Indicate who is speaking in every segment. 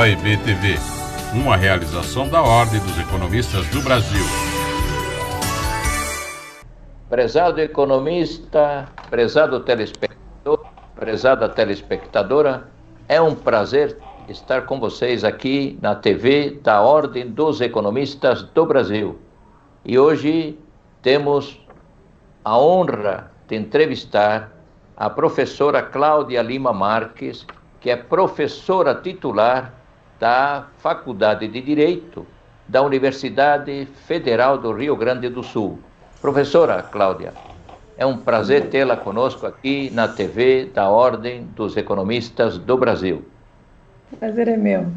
Speaker 1: OEB-TV, uma realização da Ordem dos Economistas do Brasil.
Speaker 2: Prezado economista, prezado telespectador, prezada telespectadora, é um prazer estar com vocês aqui na TV da Ordem dos Economistas do Brasil. E hoje temos a honra de entrevistar a professora Cláudia Lima Marques, que é professora titular da Faculdade de Direito da Universidade Federal do Rio Grande do Sul. Professora Cláudia, é um prazer tê-la conosco aqui na TV da Ordem dos Economistas do Brasil.
Speaker 3: O prazer é meu.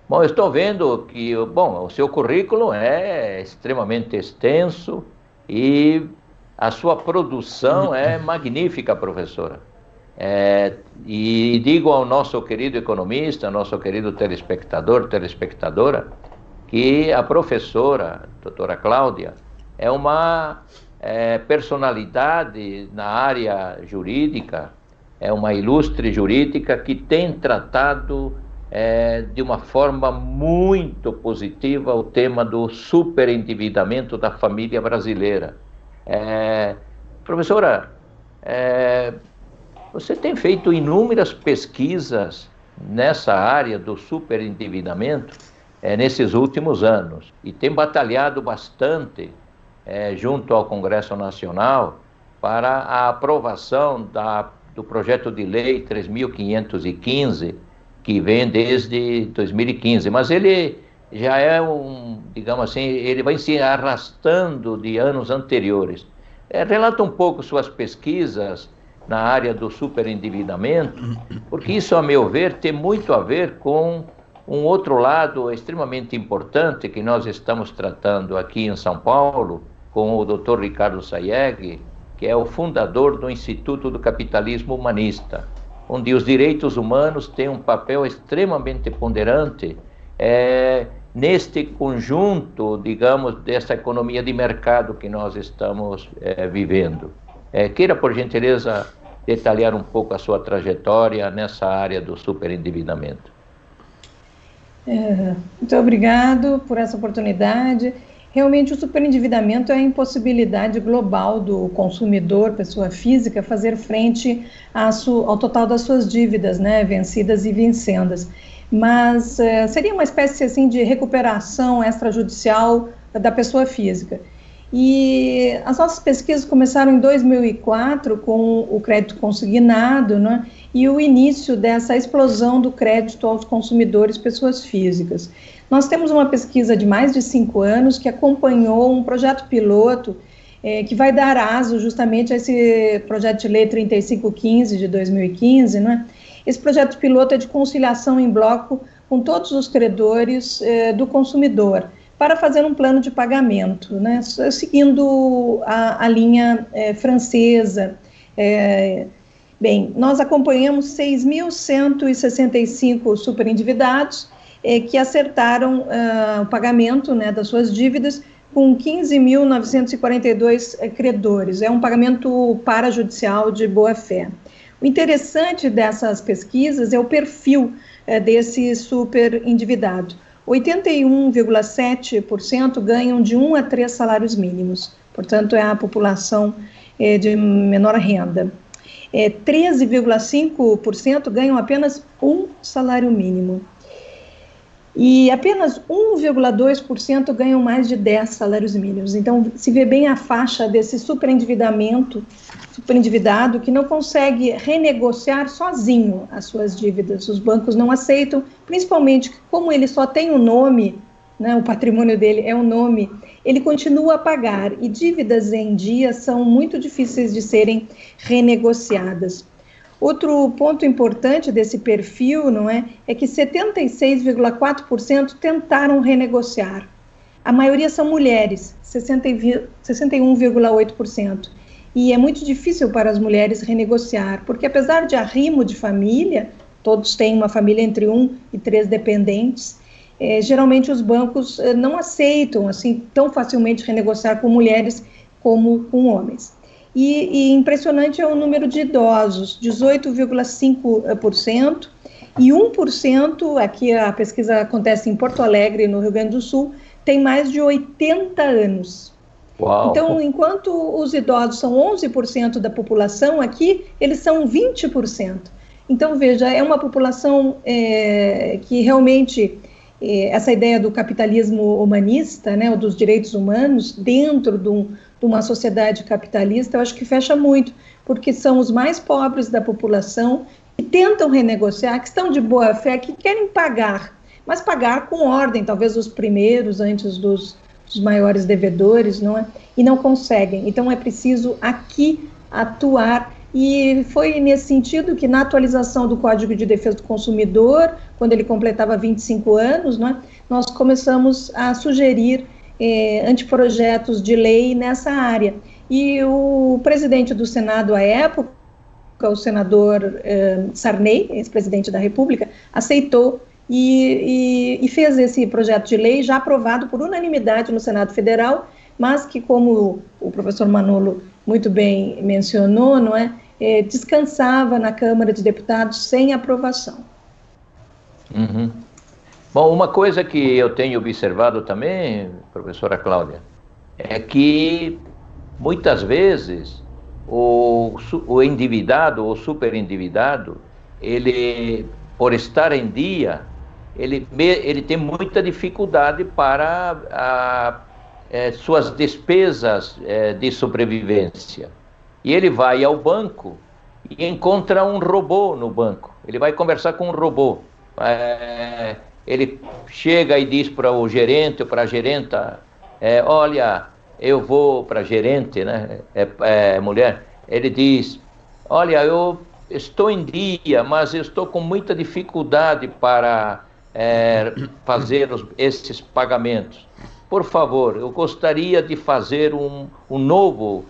Speaker 2: Bom, eu estou vendo que o seu currículo é extremamente extenso e a sua produção é magnífica, professora. E digo ao nosso querido economista, nosso querido telespectador, telespectadora, que a professora, doutora Cláudia, é uma personalidade na área jurídica, é uma ilustre jurídica que tem tratado de uma forma muito positiva o tema do superendividamento da família brasileira. Professora, você tem feito inúmeras pesquisas nessa área do superendividamento nesses últimos anos e tem batalhado bastante junto ao Congresso Nacional para a aprovação do projeto de lei 3.515, que vem desde 2015, mas ele já é digamos assim, ele vai se arrastando de anos anteriores. Relata um pouco suas pesquisas na área do superendividamento, porque isso, a meu ver, tem muito a ver com um outro lado extremamente importante que nós estamos tratando aqui em São Paulo, com o Dr. Ricardo Sayegh, que é o fundador do Instituto do Capitalismo Humanista, onde os direitos humanos têm um papel extremamente ponderante neste conjunto, digamos, dessa economia de mercado que nós estamos vivendo. Queira, por gentileza, detalhar um pouco a sua trajetória nessa área do superendividamento.
Speaker 3: Muito obrigado por essa oportunidade. Realmente, o superendividamento é a impossibilidade global do consumidor, pessoa física, fazer frente ao total das suas dívidas, né, vencidas e vincendas. Mas seria uma espécie assim, de recuperação extrajudicial da pessoa física. E as nossas pesquisas começaram em 2004 com o crédito consignado, né, e o início dessa explosão do crédito aos consumidores, pessoas físicas. Nós temos uma pesquisa de mais de 5 anos que acompanhou um projeto piloto que vai dar aso justamente a esse projeto de lei 3515 de 2015, né? Esse projeto piloto é de conciliação em bloco com todos os credores do consumidor, para fazer um plano de pagamento, né, seguindo a linha francesa. Bem, nós acompanhamos 6.165 superendividados que acertaram o pagamento, né, das suas dívidas com 15.942 credores. É um pagamento parajudicial de boa-fé. O interessante dessas pesquisas é o perfil desse superendividado. 81,7% ganham de 1 a 3 salários mínimos, portanto, é a população de menor renda. 13,5% ganham apenas 1 salário mínimo. E apenas 1,2% ganham mais de 10 salários mínimos. Então, se vê bem a faixa desse superendividado que não consegue renegociar sozinho as suas dívidas. Os bancos não aceitam, principalmente como ele só tem o nome, né, o patrimônio dele é o nome, ele continua a pagar, e dívidas em dia são muito difíceis de serem renegociadas. Outro ponto importante desse perfil, não é que 76,4% tentaram renegociar. A maioria são mulheres, 61,8%. E é muito difícil para as mulheres renegociar, porque apesar de arrimo de família, todos têm uma família entre 1 e 3 dependentes, geralmente os bancos não aceitam assim tão facilmente renegociar com mulheres como com homens. E impressionante é o número de idosos, 18,5%, E 1%, aqui a pesquisa acontece em Porto Alegre, no Rio Grande do Sul, tem mais de 80 anos.
Speaker 2: Uau.
Speaker 3: Então, enquanto os idosos são 11% da população, aqui eles são 20%. Então, veja, é uma população que realmente, essa ideia do capitalismo humanista, né, ou dos direitos humanos, dentro de uma sociedade capitalista, eu acho que fecha muito, porque são os mais pobres da população que tentam renegociar, que estão de boa fé, que querem pagar, mas pagar com ordem, talvez os primeiros, antes dos maiores devedores, não é? E não conseguem. Então, é preciso aqui atuar. E foi nesse sentido que, na atualização do Código de Defesa do Consumidor, quando ele completava 25 anos, não é? Nós começamos a sugerir anteprojetos de lei nessa área. E o presidente do Senado, à época, o senador Sarney, ex-presidente da República, aceitou e fez esse projeto de lei já aprovado por unanimidade no Senado Federal, mas que, como o professor Manolo muito bem mencionou, não é, descansava na Câmara de Deputados sem aprovação.
Speaker 2: Uhum. Bom, uma coisa que eu tenho observado também, professora Cláudia, é que muitas vezes o endividado ou superendividado, ele, por estar em dia, ele tem muita dificuldade para suas despesas de sobrevivência. E ele vai ao banco e encontra um robô no banco. Ele vai conversar com um robô. Ele chega e diz para o gerente ou para a gerenta, olha, eu vou para a gerente, né? Mulher, ele diz, olha, eu estou em dia, mas eu estou com muita dificuldade para fazer esses pagamentos. Por favor, eu gostaria de fazer um novo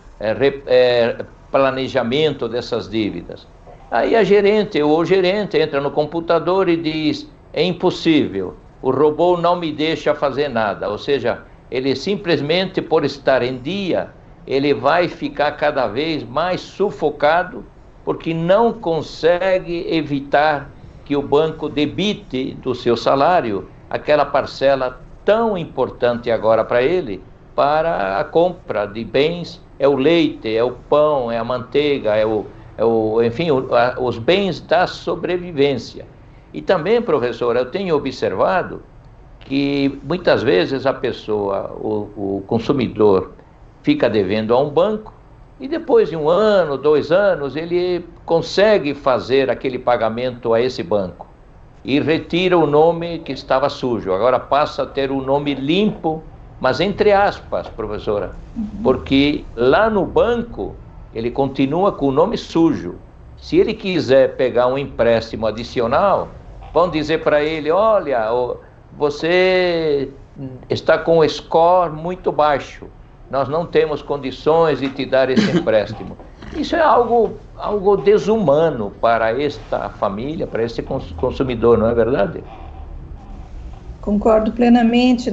Speaker 2: planejamento dessas dívidas. Aí a gerente ou o gerente entra no computador e diz, é impossível, o robô não me deixa fazer nada. Ou seja, ele simplesmente, por estar em dia, ele vai ficar cada vez mais sufocado, porque não consegue evitar que o banco debite do seu salário aquela parcela tão importante agora para ele, para a compra de bens, é o leite, é o pão, é a manteiga, enfim, os bens da sobrevivência. E também, professor, eu tenho observado que muitas vezes a pessoa, o consumidor, fica devendo a um banco e depois de 1 ano, 2 anos, ele consegue fazer aquele pagamento a esse banco e retira o nome que estava sujo. Agora passa a ter o nome limpo, mas entre aspas, professora, porque lá no banco ele continua com o nome sujo. Se ele quiser pegar um empréstimo adicional, vão dizer para ele, olha, você está com o score muito baixo, nós não temos condições de te dar esse empréstimo. Isso é algo desumano para esta família, para esse consumidor, não é verdade?
Speaker 3: Concordo plenamente.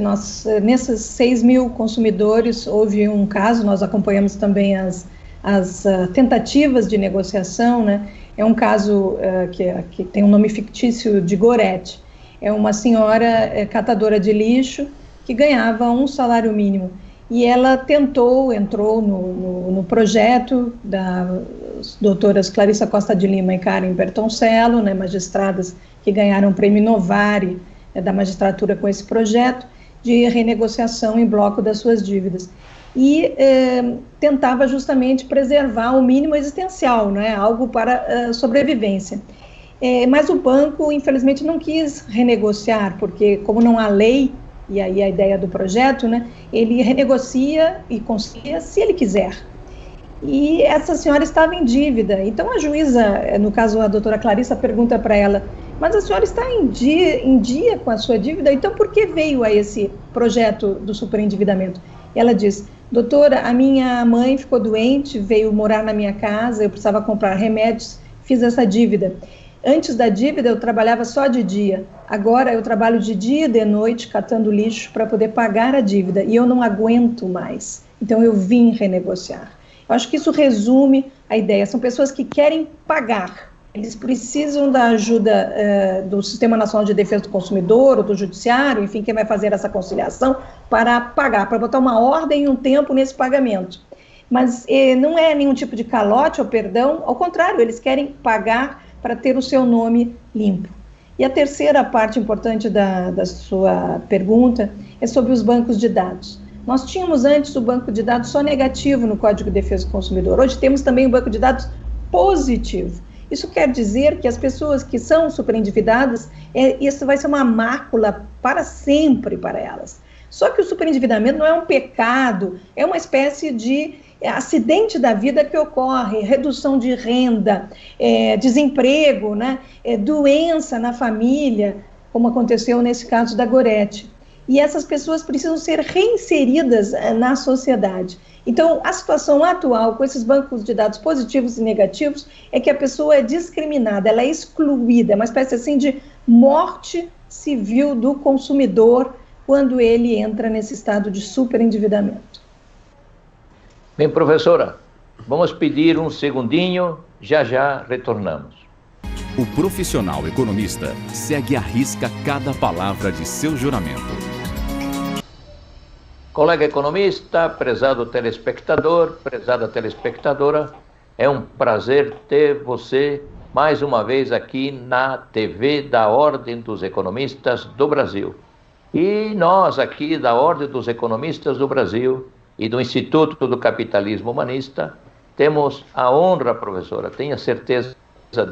Speaker 3: Nesses 6 mil consumidores, houve um caso, nós acompanhamos também as tentativas de negociação, né? É um caso que tem um nome fictício de Gorete. É uma senhora catadora de lixo que ganhava um salário mínimo. E ela entrou no projeto das doutoras Clarissa Costa de Lima e Karen Bertoncello, né, magistradas que ganharam o prêmio Novari da magistratura com esse projeto de renegociação em bloco das suas dívidas. E tentava justamente preservar o mínimo existencial, né, algo para sobrevivência. Mas o banco, infelizmente, não quis renegociar, porque como não há lei, e aí a ideia do projeto, né, ele renegocia e concilia se ele quiser. E essa senhora estava em dívida, então a juíza, no caso a doutora Clarissa, pergunta para ela, mas a senhora está em dia com a sua dívida, então por que veio a esse projeto do superendividamento? Ela diz, doutora, a minha mãe ficou doente, veio morar na minha casa, eu precisava comprar remédios, fiz essa dívida. Antes da dívida eu trabalhava só de dia, agora eu trabalho de dia e de noite catando lixo para poder pagar a dívida e eu não aguento mais, então eu vim renegociar. Eu acho que isso resume a ideia, são pessoas que querem pagar, eles precisam da ajuda do Sistema Nacional de Defesa do Consumidor, ou do Judiciário, enfim, quem vai fazer essa conciliação, para pagar, para botar uma ordem e um tempo nesse pagamento. Mas não é nenhum tipo de calote ou perdão, ao contrário, eles querem pagar para ter o seu nome limpo. E a terceira parte importante da sua pergunta é sobre os bancos de dados. Nós tínhamos antes o banco de dados só negativo no Código de Defesa do Consumidor, hoje temos também o banco de dados positivo. Isso quer dizer que as pessoas que são superendividadas, isso vai ser uma mácula para sempre para elas. Só que o superendividamento não é um pecado, é uma espécie de acidente da vida que ocorre, redução de renda, desemprego, né, doença na família, como aconteceu nesse caso da Gorete. E essas pessoas precisam ser reinseridas na sociedade. Então, a situação atual com esses bancos de dados positivos e negativos é que a pessoa é discriminada, ela é excluída, é uma espécie assim de morte civil do consumidor quando ele entra nesse estado de superendividamento.
Speaker 2: Bem, professora, vamos pedir um segundinho, já retornamos.
Speaker 4: O profissional economista segue à risca cada palavra de seu juramento.
Speaker 2: Colega economista, prezado telespectador, prezada telespectadora, é um prazer ter você mais uma vez aqui na TV da Ordem dos Economistas do Brasil. E nós aqui da Ordem dos Economistas do Brasil e do Instituto do Capitalismo Humanista temos a honra, professora, tenha certeza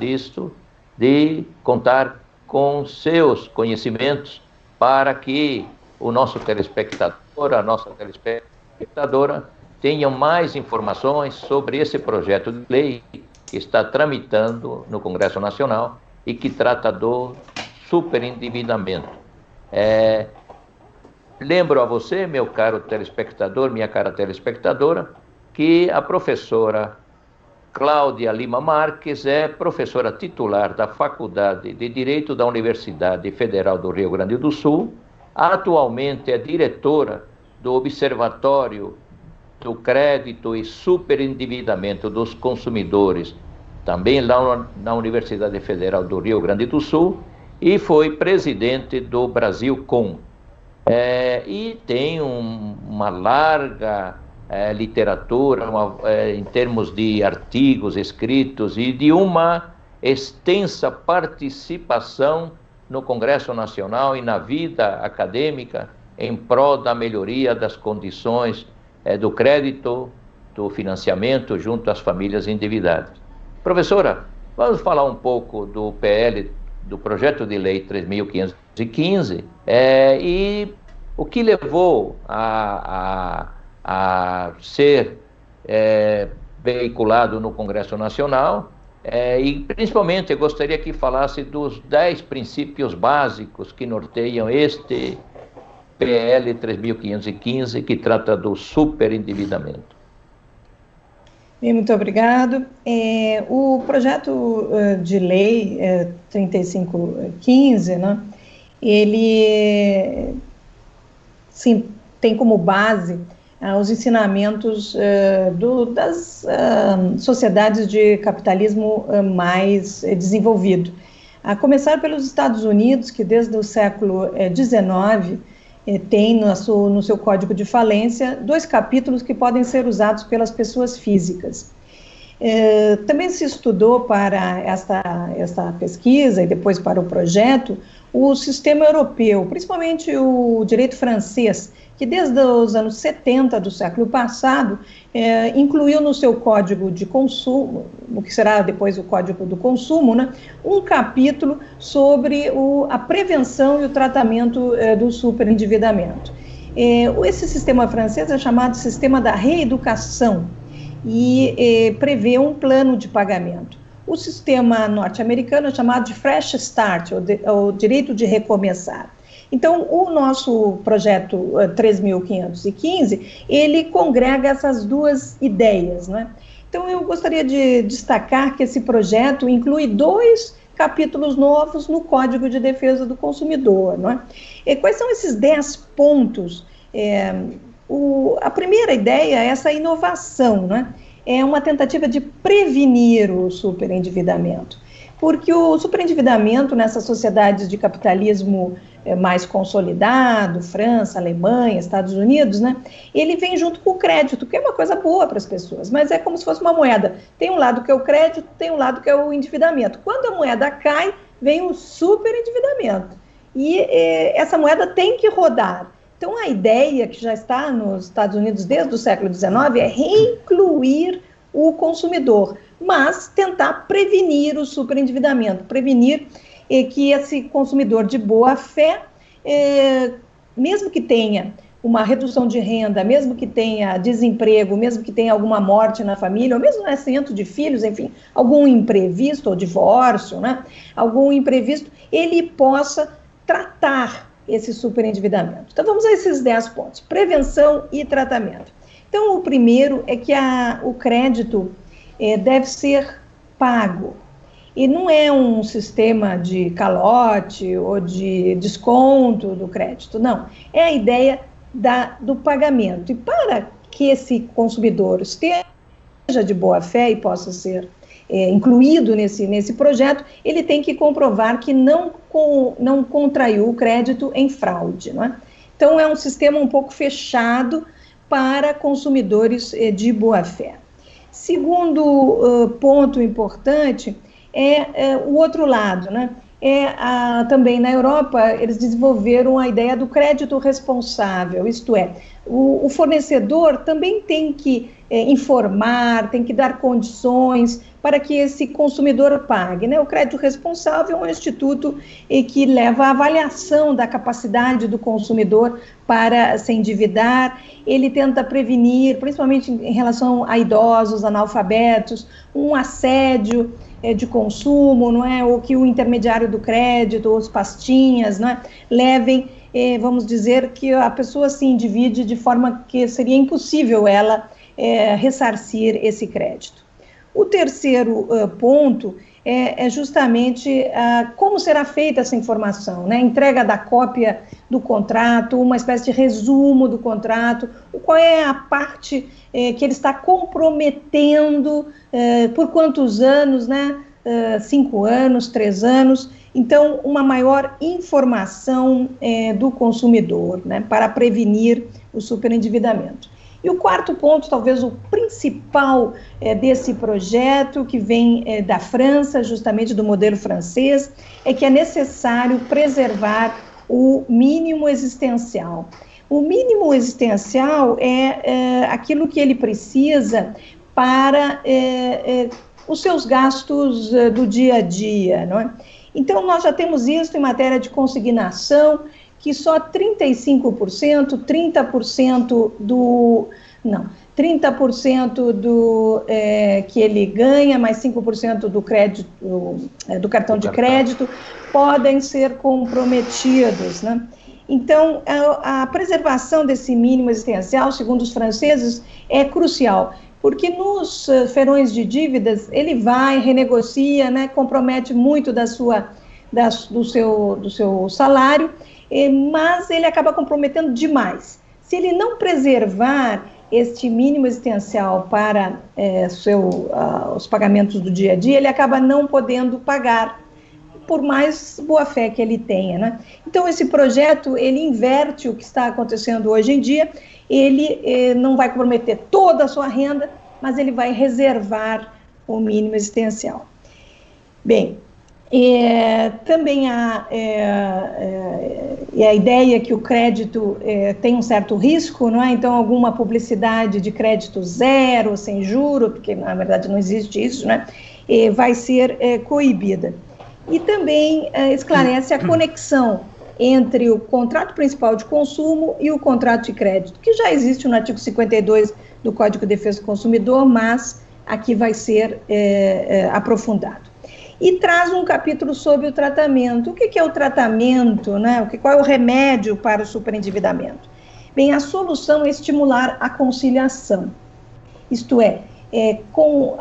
Speaker 2: disso, de contar com seus conhecimentos para que o nosso telespectador, a nossa telespectadora, tenham mais informações sobre esse projeto de lei que está tramitando no Congresso Nacional e que trata do superendividamento. Lembro a você, meu caro telespectador, minha cara telespectadora, que a professora Cláudia Lima Marques é professora titular da Faculdade de Direito da Universidade Federal do Rio Grande do Sul, atualmente é diretora do Observatório do Crédito e Superendividamento dos Consumidores, também lá na Universidade Federal do Rio Grande do Sul, e foi presidente do Brasilcom. E tem uma larga literatura em termos de artigos escritos e de uma extensa participação no Congresso Nacional e na vida acadêmica em prol da melhoria das condições do crédito, do financiamento junto às famílias endividadas. Professora, vamos falar um pouco do PL, do Projeto de Lei 3.515, e o que levou a ser veiculado no Congresso Nacional, e principalmente eu gostaria que falasse dos 10 princípios básicos que norteiam este PL 3.515, que trata do superendividamento.
Speaker 3: Bem, muito obrigado. O projeto de lei 3515, né, ele sim, tem como base os ensinamentos das sociedades de capitalismo mais desenvolvido. A começar pelos Estados Unidos, que desde o século XIX tem no seu Código de Falência 2 capítulos que podem ser usados pelas pessoas físicas. Também se estudou para esta pesquisa e depois para o projeto o sistema europeu, principalmente o direito francês, que desde os anos 70 do século passado incluiu no seu Código de Consumo, o que será depois o Código do Consumo, né, um capítulo sobre a prevenção e o tratamento do superendividamento. Esse sistema francês é chamado sistema da reeducação e prevê um plano de pagamento. O sistema norte-americano é chamado de Fresh Start, o direito de recomeçar. Então, o nosso projeto 3.515, ele congrega essas duas ideias, né? Então, eu gostaria de destacar que esse projeto inclui 2 capítulos novos no Código de Defesa do Consumidor, não é? E quais são esses 10 pontos? A primeira ideia é essa inovação, né? É uma tentativa de prevenir o superendividamento. porque o superendividamento nessas sociedades de capitalismo mais consolidado, França, Alemanha, Estados Unidos, né, ele vem junto com o crédito, que é uma coisa boa para as pessoas, mas é como se fosse uma moeda. Tem um lado que é o crédito, tem um lado que é o endividamento. Quando a moeda cai, vem o superendividamento. E essa moeda tem que rodar. Então, a ideia que já está nos Estados Unidos desde o século XIX é reincluir o consumidor, mas tentar prevenir o superendividamento, prevenir que esse consumidor de boa fé, mesmo que tenha uma redução de renda, mesmo que tenha desemprego, mesmo que tenha alguma morte na família, ou mesmo nascimento de filhos, enfim, algum imprevisto, ou divórcio, né? Algum imprevisto, ele possa tratar esse superendividamento. Então, vamos a esses 10 pontos. Prevenção e tratamento. Então, o primeiro é que o crédito deve ser pago. E não é um sistema de calote ou de desconto do crédito, não. É a ideia do pagamento. E para que esse consumidor esteja de boa fé e possa ser incluído nesse projeto, ele tem que comprovar que não contraiu o crédito em fraude, não é? Então, é um sistema um pouco fechado para consumidores de boa fé. Segundo ponto importante é o outro lado, né? Também na Europa, eles desenvolveram a ideia do crédito responsável, isto é, o fornecedor também tem que informar, tem que dar condições para que esse consumidor pague, né? O crédito responsável é um instituto que leva à avaliação da capacidade do consumidor para se endividar. Ele tenta prevenir, principalmente em relação a idosos, analfabetos, um assédio de consumo, não é? Ou que o intermediário do crédito, os pastinhas, não é? Levem, vamos dizer, que a pessoa se endivide de forma que seria impossível ela ressarcir esse crédito. O terceiro ponto é justamente como será feita essa informação, né? Entrega da cópia do contrato, uma espécie de resumo do contrato, qual é a parte que ele está comprometendo, por quantos anos, né? 5 anos, 3 anos. Então, uma maior informação do consumidor, né? Para prevenir o superendividamento. E o quarto ponto, talvez o principal desse projeto, que vem da França, justamente do modelo francês, é que é necessário preservar o mínimo existencial. O mínimo existencial é aquilo que ele precisa para os seus gastos do dia a dia, não é? Então, nós já temos isso em matéria de consignação, que só 35%, 30% do que ele ganha, mais 5% do crédito, do cartão de crédito, podem ser comprometidos, né? Então, a preservação desse mínimo existencial, segundo os franceses, é crucial, porque nos ferões de dívidas, ele vai, renegocia, né, compromete muito do seu salário, mas ele acaba comprometendo demais. Se ele não preservar este mínimo existencial para os pagamentos do dia a dia, ele acaba não podendo pagar, por mais boa fé que ele tenha, né? Então, esse projeto, ele inverte o que está acontecendo hoje em dia, ele não vai comprometer toda a sua renda, mas ele vai reservar o mínimo existencial. Bem, também há a ideia que o crédito tem um certo risco, não é? Então, alguma publicidade de crédito zero, sem juro, porque na verdade não existe isso, né? Vai ser coibida. E também esclarece a conexão entre o contrato principal de consumo e o contrato de crédito, que já existe no artigo 52 do Código de Defesa do Consumidor, mas aqui vai ser aprofundado. E traz um capítulo sobre o tratamento. O que é o tratamento, né? Qual é o remédio para o superendividamento? Bem, a solução é estimular a conciliação, isto é,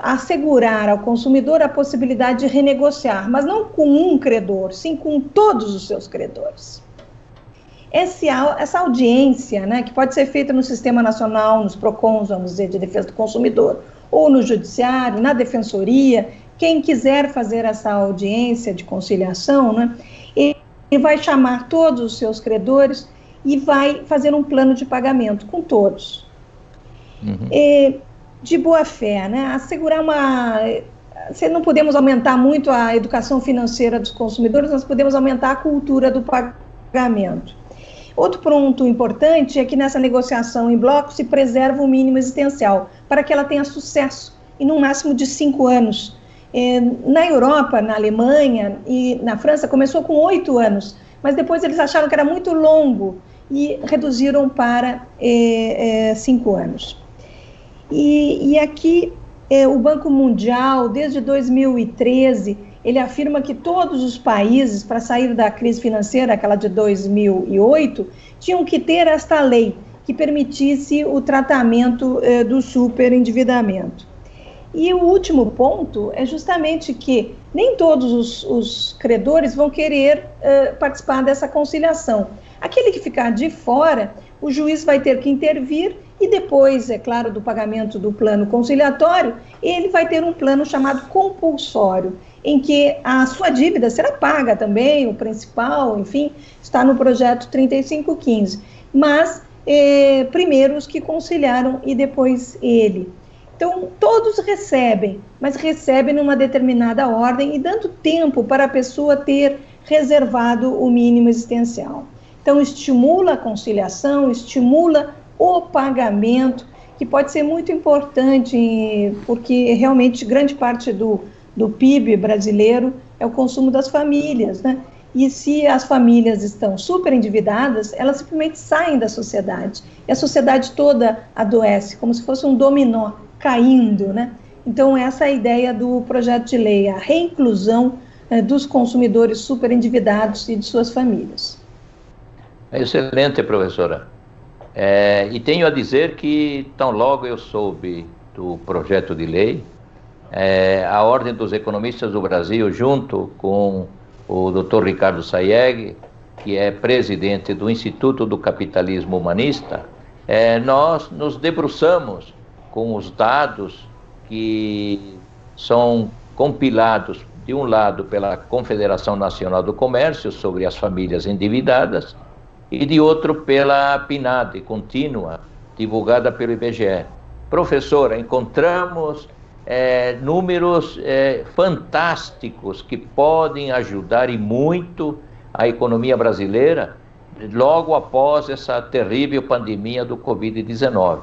Speaker 3: assegurar ao consumidor a possibilidade de renegociar, mas não com um credor, sim com todos os seus credores. Essa audiência, né, que pode ser feita no Sistema Nacional, nos PROCONs, vamos dizer, de Defesa do Consumidor, ou no Judiciário, na Defensoria, quem quiser fazer essa audiência de conciliação, né, ele vai chamar todos os seus credores e vai fazer um plano de pagamento com todos. De boa fé, né? Assegurar se não podemos aumentar muito a educação financeira dos consumidores, nós podemos aumentar a cultura do pagamento. Outro ponto importante é que nessa negociação em bloco se preserva o mínimo existencial, para que ela tenha sucesso, e no máximo de 5 anos. Na Europa, na Alemanha e na França, começou com 8 anos, mas depois eles acharam que era muito longo e reduziram para 5 anos. E aqui, o Banco Mundial, desde 2013, ele afirma que todos os países, para sair da crise financeira, aquela de 2008, tinham que ter esta lei que permitisse o tratamento do superendividamento. E o último ponto é justamente que nem todos os credores vão querer participar dessa conciliação. Aquele que ficar de fora, o juiz vai ter que intervir e depois, é claro, do pagamento do plano conciliatório, ele vai ter um plano chamado compulsório, em que a sua dívida será paga também, o principal, enfim, está no projeto 3515. Mas, primeiro os que conciliaram e depois ele. Então, todos recebem, mas recebem numa determinada ordem e dando tempo para a pessoa ter reservado o mínimo existencial. Então, estimula a conciliação, estimula o pagamento, que pode ser muito importante, porque realmente grande parte do PIB brasileiro é o consumo das famílias, né? E se as famílias estão super endividadas, elas simplesmente saem da sociedade. E a sociedade toda adoece, como se fosse um dominó caindo, né? Então, essa é a ideia do projeto de lei, a reinclusão dos consumidores super endividados e de suas famílias.
Speaker 2: Excelente, professora. E tenho a dizer que, tão logo eu soube do projeto de lei, a Ordem dos Economistas do Brasil, junto com o Dr. Ricardo Sayegh, que é presidente do Instituto do Capitalismo Humanista, nós nos debruçamos com os dados que são compilados, de um lado, pela Confederação Nacional do Comércio, sobre as famílias endividadas, e de outro pela PNAD contínua, divulgada pelo IBGE. Professora, encontramos números fantásticos que podem ajudar e muito a economia brasileira logo após essa terrível pandemia do Covid-19.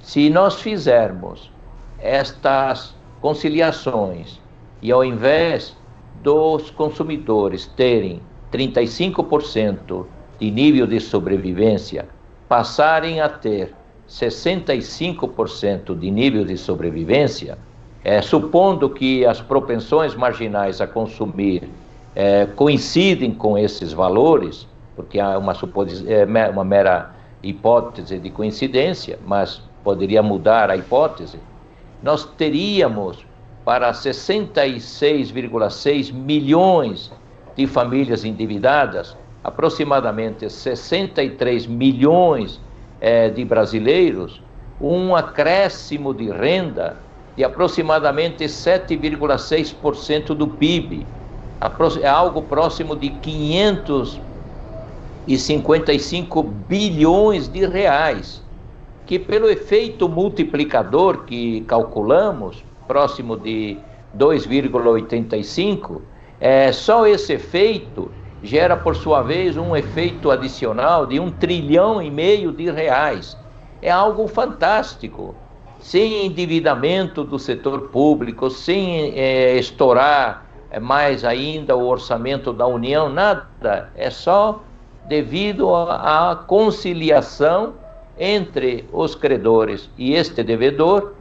Speaker 2: Se nós fizermos estas conciliações e ao invés dos consumidores terem 35% de nível de sobrevivência, passarem a ter 65% de nível de sobrevivência, supondo que as propensões marginais a consumir coincidem com esses valores, porque há uma mera hipótese de coincidência, mas poderia mudar a hipótese, nós teríamos para 66,6 milhões de famílias endividadas, aproximadamente 63 milhões de brasileiros, um acréscimo de renda de aproximadamente 7,6% do PIB, algo próximo de 555 bilhões de reais, que pelo efeito multiplicador que calculamos, próximo de 2,85, só esse efeito gera, por sua vez, um efeito adicional de 1,5 trilhão de reais. É algo fantástico. Sem endividamento do setor público, sem estourar mais ainda o orçamento da União, nada. É só devido à conciliação entre os credores e este devedor,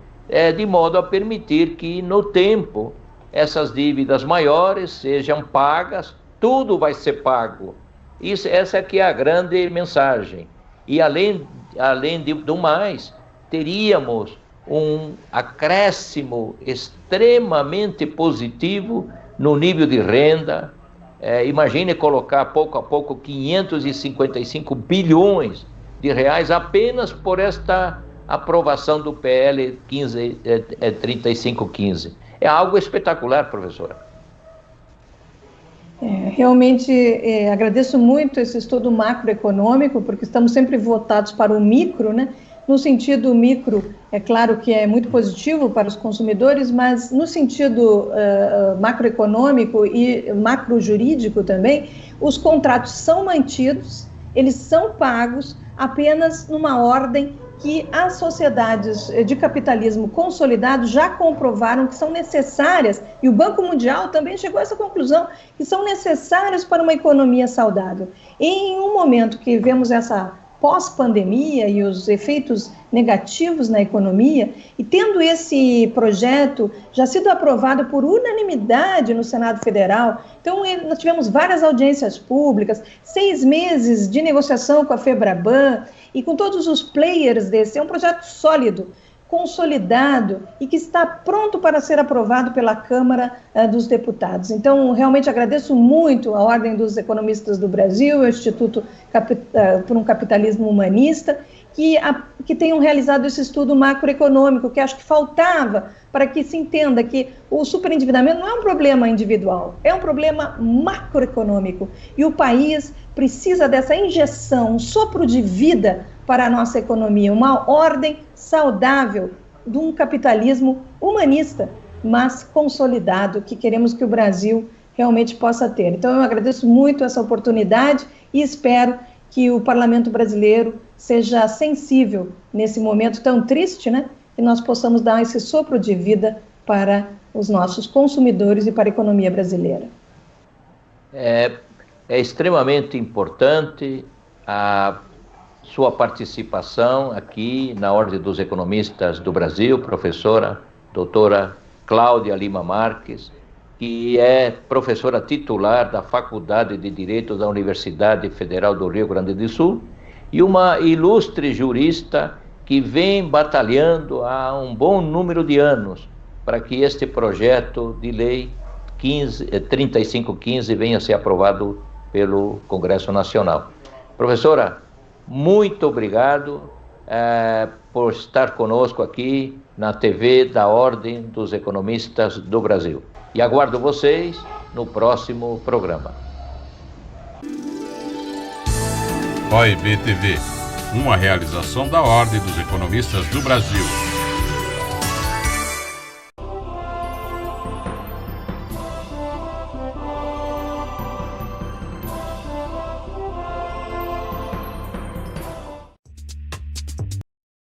Speaker 2: de modo a permitir que, no tempo, essas dívidas maiores sejam pagas. Tudo vai ser pago. Essa aqui é a grande mensagem. E além do mais, teríamos um acréscimo extremamente positivo no nível de renda. Imagine colocar pouco a pouco 555 bilhões de reais apenas por esta aprovação do PL 3515. É algo espetacular, professora.
Speaker 3: Realmente agradeço muito esse estudo macroeconômico, porque estamos sempre votados para o micro, né? No sentido micro, é claro que é muito positivo para os consumidores, mas no sentido macroeconômico e macrojurídico também, os contratos são mantidos, eles são pagos apenas numa ordem que as sociedades de capitalismo consolidado já comprovaram que são necessárias, e o Banco Mundial também chegou a essa conclusão, que são necessárias para uma economia saudável. E em um momento que vemos essa pós-pandemia e os efeitos negativos na economia, e tendo esse projeto já sido aprovado por unanimidade no Senado Federal, então nós tivemos várias audiências públicas, 6 meses de negociação com a FEBRABAN, e com todos os players desse, é um projeto sólido, consolidado e que está pronto para ser aprovado pela Câmara dos Deputados. Então, realmente agradeço muito a Ordem dos Economistas do Brasil, o Instituto por um Capitalismo Humanista, que tenham realizado esse estudo macroeconômico, que acho que faltava para que se entenda que o superendividamento não é um problema individual, é um problema macroeconômico. E o país precisa dessa injeção, um sopro de vida para a nossa economia, uma ordem saudável de um capitalismo humanista, mas consolidado, que queremos que o Brasil realmente possa ter. Então, eu agradeço muito essa oportunidade e espero que o Parlamento brasileiro seja sensível nesse momento tão triste, né? E nós possamos dar esse sopro de vida para os nossos consumidores e para a economia brasileira.
Speaker 2: É extremamente importante a sua participação aqui na Ordem dos Economistas do Brasil, professora doutora Cláudia Lima Marques, que é professora titular da Faculdade de Direito da Universidade Federal do Rio Grande do Sul e uma ilustre jurista que vem batalhando há um bom número de anos para que este projeto de lei 3515 venha a ser aprovado pelo Congresso Nacional. Professora, muito obrigado por estar conosco aqui na TV da Ordem dos Economistas do Brasil. E aguardo vocês no próximo programa.
Speaker 1: OEB TV, uma realização da Ordem dos Economistas do Brasil.